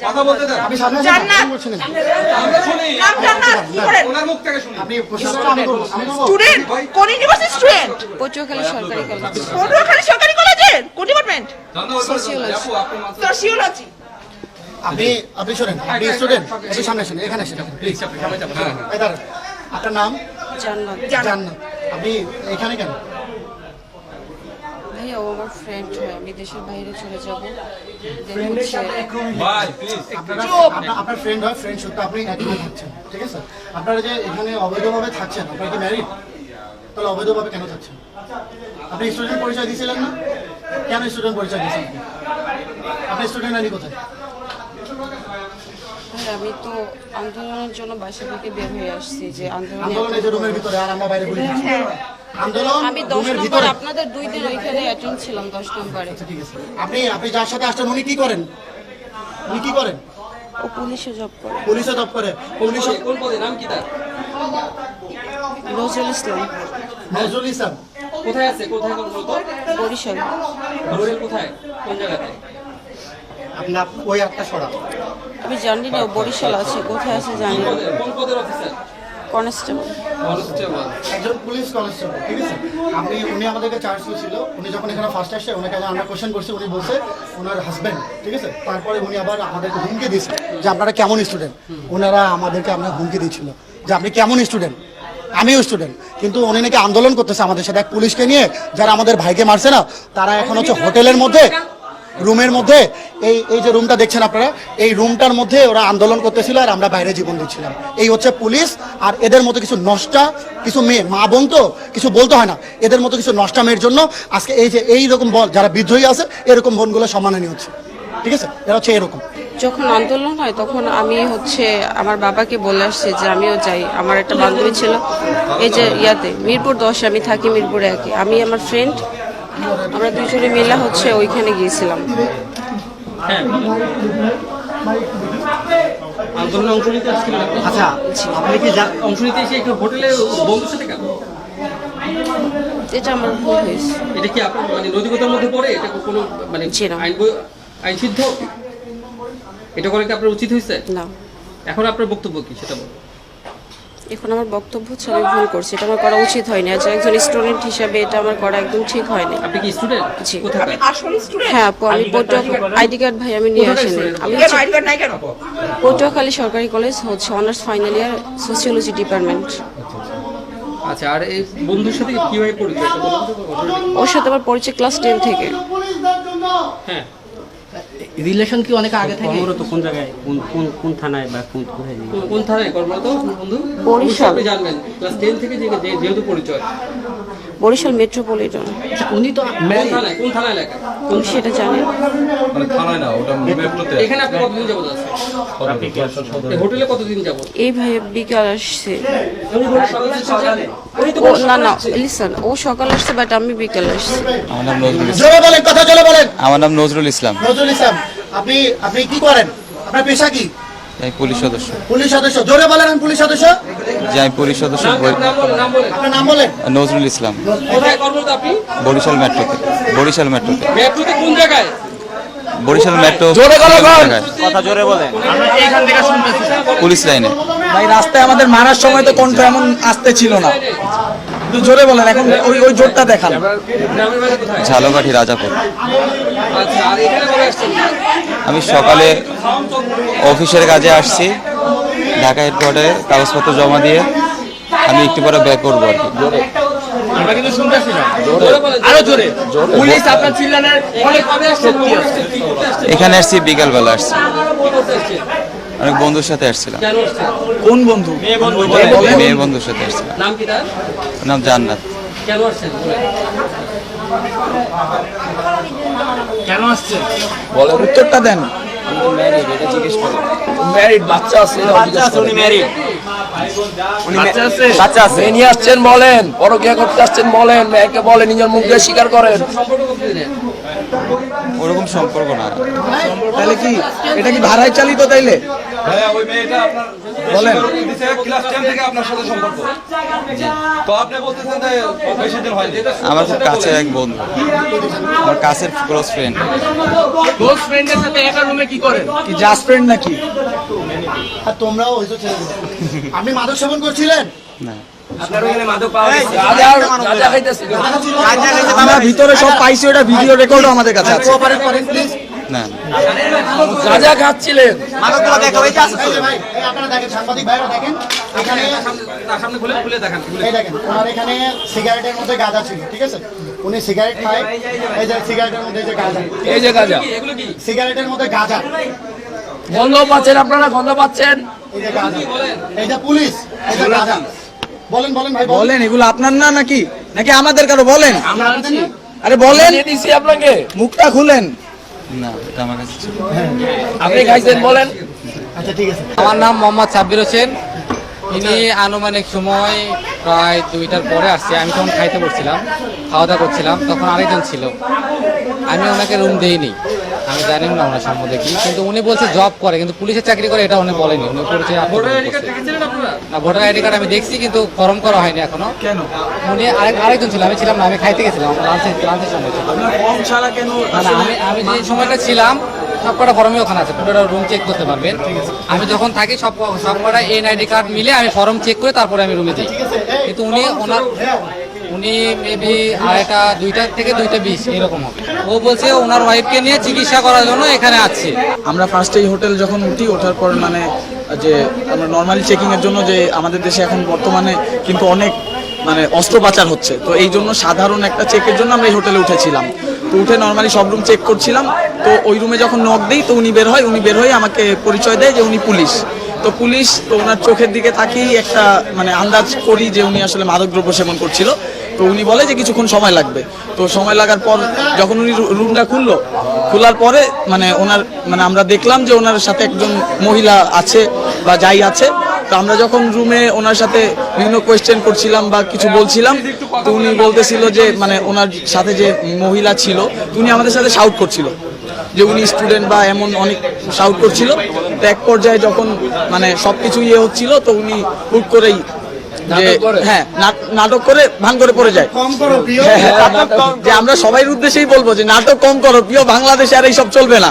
কথা বলতে দেন। আপনি সামনে আসেন, জান্নাত। কি বলছেন? আমরা শুনি। নাম জান্নাত, কি করেন? ওনার মুখ থেকে শুনি। আপনি প্রশ্নটা আমি করবো, আমি করবো। স্টুডেন্ট, কোন ইউনিভার্সিটি স্টুডেন্ট? পটুয়াখালী সরকারি কলেজ। পটুয়াখালী সরকারি কলেজের কোন ডিপার্টমেন্ট? Sociology। আপু, আপনি মাত্র- সোশিওলজি। আপনি শোনেন, আপনি স্টুডেন্ট, আপনি সামনে আসেন, এখানে আসেন প্লিজ। এই দাঁড়ান। আপনার নাম? জান্নাত। জান্নাত। আপনি এখানে কেন? ভাইয়া ও আমার ফ্রেন্ড হয়, আমি দেশের বাইরে চলে যাব। ভাই, প্লিজ। আপনার ফ্রেন্ড হয়, ফ্রেন্ড সত্ত্বে আপনি একদম থাকছেন, ঠিক আছে? আপনারা যে এখানে অবৈধভাবে থাকছেন, আপনারা কি ম্যারিড? তাহলে অবৈধভাবে কেন থাকছেন? আপনি স্টুডেন্ট পরিচয় দিয়েছিলেন না? কেন স্টুডেন্ট পরিচয় দিয়েছেন? আপনি স্টুডেন্ট আইডি কোথায়? ভাইয়া আমি তো আন্দোলনের জন্য বাসা থেকে বের হয়ে আসছি, যে আন্দোলনের যে রুমের ভিতরে আর আমরা বাইরে ঘুরে যাচ্ছি। আন্দোলন আমি 10 রুমের নম্বর ভিতরে। আপনাদের 2 দিন ওইখানে অ্যাটেন্ড ছিলাম 10 নম্বরে। ঠিক আছে। আপনি যার সাথে আসছেন উনি কি করেন? উনি কি করেন? ও পুলিশে জব করে। পুলিশে জব করে। পুলিশে কোন পদে? নাম কি তার? নজরুল ইসলাম, নজরুল ইসলাম। কোথায় আছে? কোথায় কর্মরত? বরিশাল। বরিশাল কোথায়? কোন জায়গাতে? আপনার ওই একটা সরা। আমি জানি না ও বরিশাল আছে, কোথায় আছে জানি না। কোন পদের অফিসার? কনস্টেবল। কনস্টেবল। একজন পুলিশ কনস্টেবল, ঠিক আছে? উনি আমাদেরকে চার্জ ছিল। উনি যখন এখানে ফার্স্ট আসছে ওনাকে আমরা কোশ্চেন করছি, উনি বলছে ওনার হাজব্যান্ড, ঠিক আছে? তারপরে উনি আবার আমাদেরকে হুমকি দিয়েছে যে আপনারা কেমন স্টুডেন্ট। ওনারা আমাদেরকে আপনার হুমকি দিচ্ছিল যে আপনি কেমন স্টুডেন্ট। আমিও স্টুডেন্ট, কিন্তু উনি নাকি আন্দোলন করতেছে আমাদের সাথে, এক পুলিশকে নিয়ে যারা আমাদের ভাইকে মারছে না, তারা এখন হচ্ছে হোটেলের মধ্যে রুমের মধ্যে এই যে রুমটা দেখছেন আপনারা, এই রুমটার মধ্যে ওরা আন্দোলন করতেছিল আর আমরা বাইরে জীবন দিচ্ছিলাম। এই হচ্ছে পুলিশ। আর এদের মতো কিছু নষ্টা কিছু মেয়ে, মা বোন তো কিছু বলতে হয় না, এদের মতো কিছু নষ্টা মেয়ের জন্য আজকে এই যে এইরকম বল যারা বিদ্রোহী আছে এরকম বোনগুলো সম্মানহানি হচ্ছে, ঠিক আছে? এরা হচ্ছে এরকম। যখন আন্দোলন হয় তখন আমি হচ্ছে আমার বাবাকে বলে আসছি যে আমিও যাই। আমার একটা বান্ধবী ছিল এই যে মিরপুর 10, আমি থাকি মিরপুর 1। আমি আমার ফ্রেন্ড, আমরা দুজনে মিলে হচ্ছে ওইখানে গিয়েছিলাম। হ্যাঁ। আন্দোলনে অংশ নিতে আসছিলেন আপনি? আচ্ছা, আপনি কি অংশ নিতে এসে একটু হোটেলে বন্ধুর সাথে কেন? এটা আমার ভুল হয়েছে। এটা কি আপনার মানে নৈতিকতার মধ্যে পড়ে? এটা কোনো মানে জি না। আইন সিদ্ধ? এটা করে কি আপনার উচিত হয়েছে? না, এখন আপনার বক্তব্য কি সেটা বলুন। এখন আমার বক্তব্য হচ্ছে আমি ভুল করছি, এটা আমার করা উচিত হয়নি। আজ একজন স্টুডেন্ট হিসাবে এটা আমার করা একদম ঠিক হয়নি। আপনি কি স্টুডেন্ট? জি। কোথায়? আসলে স্টুডেন্ট? হ্যাঁ আপু, আমি আইডি কার্ড ভাই আমি নিয়ে আসিনি। আমি কেন আইডি কার্ড নাই কেন? পটুয়াখালী সরকারি কলেজ হচ্ছে honours final year, sociology department. আচ্ছা, আর এই বন্ধুর সাথে কিভাবে পরিচয় এটা বলুন তো? ওর সাথে আমার পরিচয় ক্লাস 10 থেকে। হ্যাঁ। রিলেশন কি অনেক আগে থেকে? কর্মরত কোন জায়গায়, কোন থানায় বা কোথায়? কোন থানায় কর্মরত বন্ধু? বরিশাল। আপনি জানবেন ক্লাস 10 থেকে যেহেতু পরিচয়। বরিশাল মেট্রোপলিটন। উনি তো কোন থানায় লেখা? তুমি সেটা জানেন? মানে থানায় না, ওটা মেট্রোতে। এখানে আপনি কতদিন যাবত আছেন? এই হোটেলে কতদিন যাবত? এই ভাই বিকাল আসছে। উনি তো ও না না লিসন, ও সকাল আসছে বাট আমি বিকাল আসছি। আমার নাম নজরুল ইসলাম। জোরে বলেন, কথা জোরে বলেন। আমার নাম নজরুল ইসলাম। নজরুল ইসলাম, আপনি কি করেন? আপনার পেশা কি? আমি পুলিশ সদস্য। পুলিশ সদস্য। জোরে বলেন, আমি পুলিশ সদস্য। যে আমি পুলিশ সদস্য নাম বলেন। আপনার নাম বলেন। নজরুল ইসলাম। কোথায় কর্মরত আপনি? বরিশাল মেট্রোতে। বরিশাল মেট্রোতে। মেট্রোতে কোন জায়গায়? বরিশাল মেট্রো কথা জোরে বলে। পুলিশ লাইনে। ভাই রাস্তায় আমাদের মারার সময় তো কণ্ঠ এমন আসতে ছিল না, একটু জোরে বলেন। এখন ওই জোরটা দেখান। গ্রামের বাড়ি কোথায়? ঝালকাঠি রাজাপুর। আচ্ছা, আর এখানে কবে আসছেন? আমি সকালে অফিসের কাজে আসছি, ঢাকা হেডকোয়ার্টারে কাগজপত্র জমা দিয়ে আমি একটু পরে ব্যাক করবো আর কি। আমরা কিন্তু শুনতেছি না। জোরে বলেন। আরো জোরে। পুলিশ আপনার চিল্লানের অনেক কবে আসছেন? এখানে আসছি বিকালবেলা আসছি, কি করতে আসছেন? অনেক বন্ধুর সাথে আসছিলাম। কেন আসছেন? কোন বন্ধু? মেয়ে বন্ধুর সাথে আসছিলাম। নাম কি তার? ওর নাম জান্নাত। কেন আসছেন? কেন আসছে বলে, উত্তরটা দেন। ম্যারিড, বাচ্চা আছে, উনি ম্যারিড। বাচ্চা আছে? বাচ্চা আছে নিয়ে আসছেন বলেন, পরকিয়া করতে আসছেন বলেন, মেয়েকে বলেন, নিজের মুখ দিয়ে স্বীকার করেন। ওরকম সম্পর্ক না। তাহলে কি এটা কি ভাড়ায় চালিত তাইলে? ভাইয়া ওই মেয়েটা আপনার বলেন। দিছে ক্লাস 10 থেকে আপনার সাথে সম্পর্ক। তো আপনি বলতেছেন যে বেশি দিন হয়নি। আমার খুব কাছের এক বন্ধু, আমার কাছের ক্লোজ ফ্রেন্ড। ক্লোজ ফ্রেন্ডের সাথে একা রুমে কি করেন? কি জাস্ট ফ্রেন্ড নাকি? আর তোমরাও ওই তো ছেড়ে দিলে। আপনি মাদক সেবন করছিলেন? না, আমরা ভিতরে সব পাইছি, ওটা ভিডিও রেকর্ডও আমাদের কাছে আছে। কোঅপারেট করেন প্লিজ। না, গাঁজা খাচ্ছিলেন? এই যে ভাই, এই আপনারা দেখেন, সাংবাদিক ভাইরা দেখেন, এখানে সামনে খুলে দেখেন। এই দেখেন, ওনার এখানে সিগারেটের মধ্যে গাঁজা ছিল, ঠিক আছে? উনি সিগারেট খায়, এই যে সিগারেটের মধ্যে এই যে গাঁজা, এই যে গাঁজা সিগারেটের মধ্যে গাঁজা, গন্ধ পাচ্ছেন আপনারা, গন্ধ পাচ্ছেন? এই যে গাঁজা, এই যে পুলিশ, এই যে গাঁজা। বলেন বলেন ভাই, বলেন, এগুলো আপনার না নাকি নাকি আমাদের কারো? বলেন, আমরা আনছি না? আরে বলেন, দিছি আপনাকে, মুখটা খুলেন। না, এটা আমার কাছে ছিল। আপনি খাইছেন বলেন? আচ্ছা ঠিক আছে। আমার নাম মোহাম্মদ সাব্বির হোসেন। ইনি আনুমানিক সময় প্রায় 2টার পরে আসছে। আমি তখন খাইতে বসছিলাম, খাওয়া দাওয়া করছিলাম, তখন আরেকজন ছিল। আমি ওনাকে রুম দেইনি, আমি জানি না ওনার সম্বন্ধে কি, কিন্তু উনি বলছে জব করে, কিন্তু পুলিশের চাকরি করে এটা উনি বলেনি। উনি পরিচয় না, ভোটার আইডি কার্ড আমি দেখছি, কিন্তু ফর্ম করা হয়নি এখনো। কেন? উনি আরেকজন ছিল, আমি ছিলাম না, আমি খাইতে গেছিলাম, লাঞ্চের সময় ছিল। আপনার ফর্ম ছাড়া কেন? না, আমি যে সময়টা ছিলাম সবকটা ফর্মই ওখানে আছে, পুরোটা রুম চেক করতে পারবেন। আমি যখন থাকি সবকটা এনআইডি কার্ড মিলে আমি ফর্ম চেক করে তারপরে আমি রুমে যাই। কিন্তু উনি মেবি 2টা থেকে 2:20 এরকম হবে। ও বলছে ওনার ওয়াইফকে নিয়ে চিকিৎসা করার জন্য এখানে আছে। আমরা ফার্স্ট এই হোটেল যখন উঠি, ওঠার পর মানে যে আমরা নর্মালি চেকিং এর জন্য, যে আমাদের দেশে এখন বর্তমানে কিন্তু অনেক মানে অস্ত্র পাচার হচ্ছে, তো এই জন্য সাধারণ একটা চেকের জন্য আমরা এই হোটেলে উঠেছিলাম। তো উঠে নর্মালি সব রুম চেক করছিলাম। তো ওই রুমে যখন নক দিই, তো উনি বের হয়ে আমাকে পরিচয় দেয় যে উনি পুলিশ। তো পুলিশ, তো ওনার চোখের দিকে তাকিয়ে একটা মানে আন্দাজ করি যে উনি আসলে মাদকদ্রব্য সেবন করছিল। তো উনি বলে যে কিছুক্ষণ সময় লাগবে। তো সময় লাগার পর যখন উনি রুমটা খোলার পরে মানে আমরা দেখলাম যে ওনার সাথে একজন মহিলা আছে বা যাই আছে। তো আমরা যখন রুমে ওনার সাথে বিভিন্ন কোয়েশ্চেন করছিলাম বা কিছু বলছিলাম, তো উনি বলতেছিল যে মানে ওনার সাথে যে মহিলা ছিল, উনি আমাদের সাথে শাউট করছিল যে উনি স্টুডেন্ট বা এমন অনেক শাউট করছিল। তো এক পর্যায়ে যখন মানে সবকিছু হচ্ছিল, তো উনি হুট করেই নাটক করে ভাঙ করে পড়ে যায়। কম করো প্রিয়। যে আমরা সবাই উদ্দেশ্যেই বলবো যে নাটক কম করো প্রিয়, বাংলাদেশে আর এইসব চলবে না।